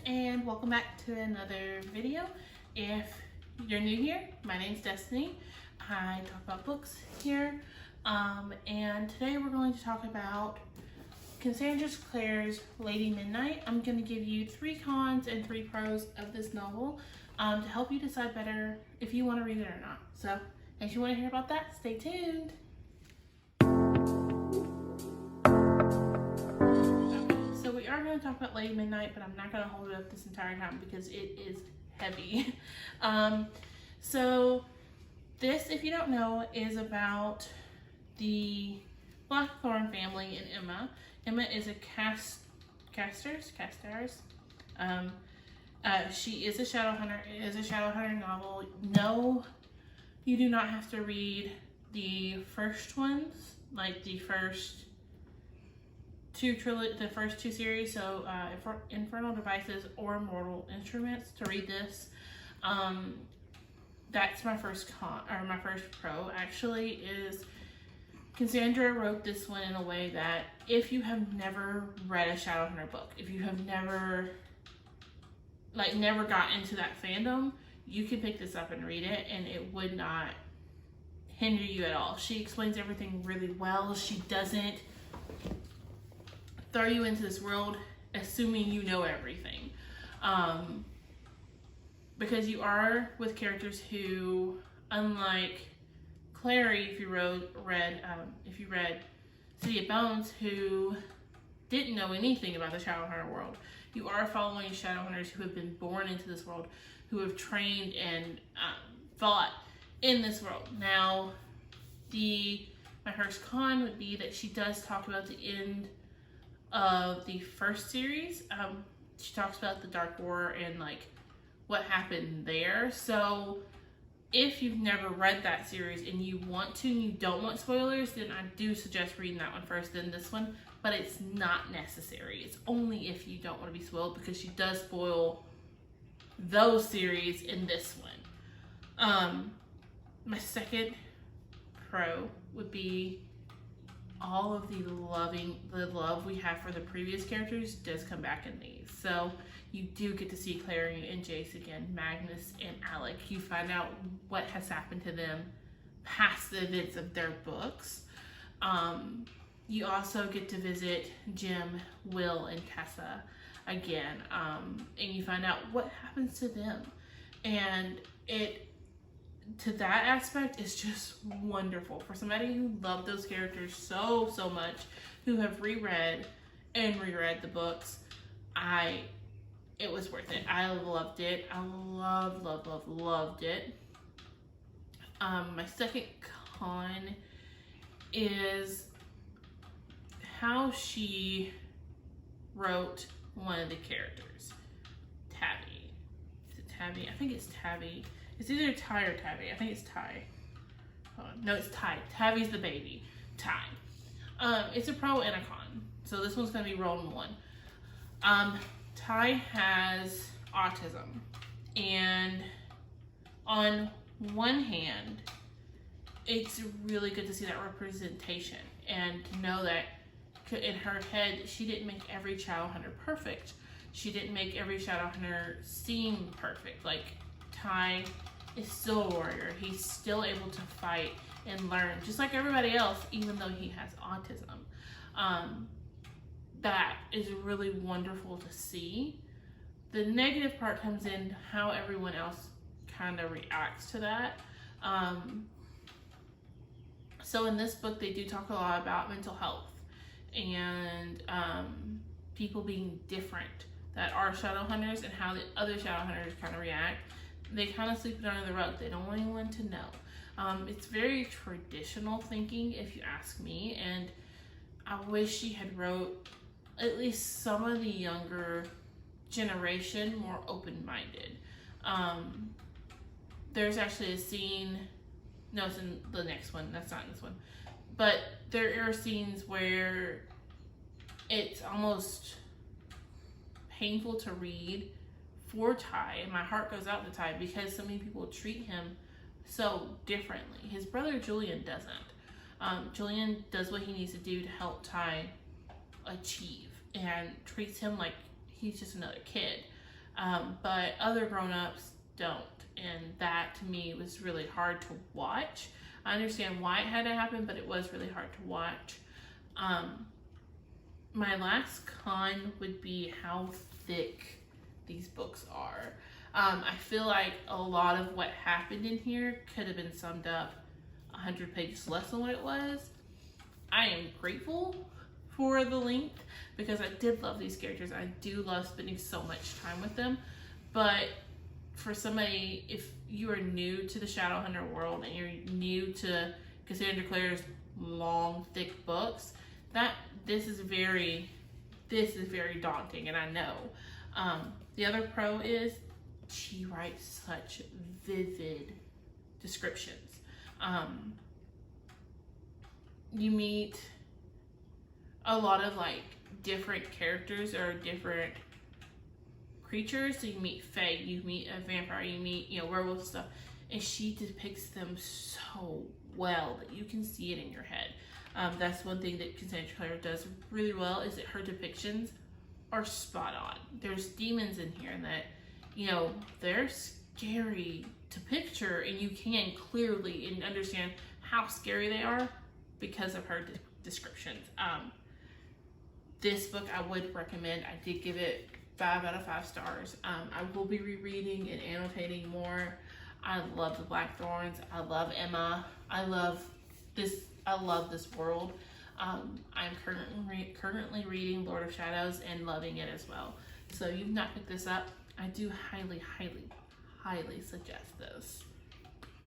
and welcome back to another video. If you're new here, my name's Destiny. I talk about books here, and today we're going to talk about Cassandra Clare's Lady Midnight. I'm going to give you 3 cons and 3 pros of this novel to help you decide better if you want to read it or not. So if you want to hear about that, stay tuned. So we are going to talk about Lady Midnight, but I'm not going to hold it up this entire time because it is heavy. So this, if you don't know, is about the Blackthorn family and Emma. Emma is a Carstairs. She is a Shadowhunter. It is a Shadowhunter novel. No, you do not have to read the first ones, like the first the first two series, so Infernal Devices or Mortal Instruments, to read this. That's my first my first pro actually, is Cassandra wrote this one in a way that if you have never read a Shadowhunter book, if you have never got into that fandom, you can pick this up and read it and it would not hinder you at all. She explains everything really well. She doesn't throw you into this world assuming you know everything, because you are with characters who, unlike Clary, if you read City of Bones, who didn't know anything about the Shadowhunter world, you are following Shadowhunters who have been born into this world, who have trained and fought in this world. Now, my first con would be that she does talk about the end of the first series. She talks about the Dark War and what happened there. So if you've never read that series and you want to and you don't want spoilers, then I do suggest reading that one first, then this one, but it's not necessary. It's only if you don't want to be spoiled, because she does spoil those series in this one. My second pro would be all of the love we have for the previous characters does come back in these. So you do get to see Clary and Jace again, Magnus and Alec. You find out what has happened to them past the events of their books. You also get to visit Jim, Will, and Tessa again, and you find out what happens to them. And to that aspect, is just wonderful. For somebody who loved those characters so much, who have reread the books, it was worth it. I loved it. I loved it. My second con is how she wrote one of the characters, Tabby. Is it Tabby? I think it's Tabby. It's either Ty or Tabby. I think it's Ty. No, it's Ty. Tabby's the baby. Ty. It's a pro and a con. So this one's going to be rolled in one. Ty has autism. And on one hand, it's really good to see that representation and to know that in her head, she didn't make every Shadowhunter perfect. She didn't make every Shadowhunter seem perfect. Ty is still a warrior. He's still able to fight and learn, just like everybody else, even though he has autism. That is really wonderful to see. The negative part comes in how everyone else kind of reacts to that. So in this book, they do talk a lot about mental health and people being different that are Shadowhunters and how the other Shadowhunters kind of react. They kind of sweep it under the rug. They don't want anyone to know. It's very traditional thinking, if you ask me, and I wish she had wrote at least some of the younger generation more open-minded. There's actually a scene, no, it's in the next one, that's not in this one, but there are scenes where it's almost painful to read for Ty, and my heart goes out to Ty because so many people treat him so differently. His brother Julian doesn't. Julian does what he needs to do to help Ty achieve and treats him like he's just another kid. but other grown-ups don't, and that to me was really hard to watch. I understand why it had to happen, but it was really hard to watch. My last con would be how thick these books are. I feel like a lot of what happened in here could have been summed up 100 pages less than what it was. I am grateful for the length because I did love these characters. I do love spending so much time with them. But for somebody, if you are new to the Shadowhunter world and you're new to Cassandra Clare's long, thick books, this is very daunting, and I know. The other pro is she writes such vivid descriptions. You meet a lot of like different characters or different creatures. So you meet fae, you meet a vampire, you meet, werewolf stuff, and she depicts them so well that you can see it in your head. That's one thing that Cassandra Clare does really well, is that her depictions are spot on. There's demons in here that, they're scary to picture, and you can clearly and understand how scary they are because of her descriptions. This book I would recommend. I did give it 5 out of 5 stars. I will be rereading and annotating more. I love the Blackthorns. I love Emma. I love this world. I'm currently reading Lord of Shadows and loving it as well. So if you've not picked this up, I do highly, highly, highly suggest this.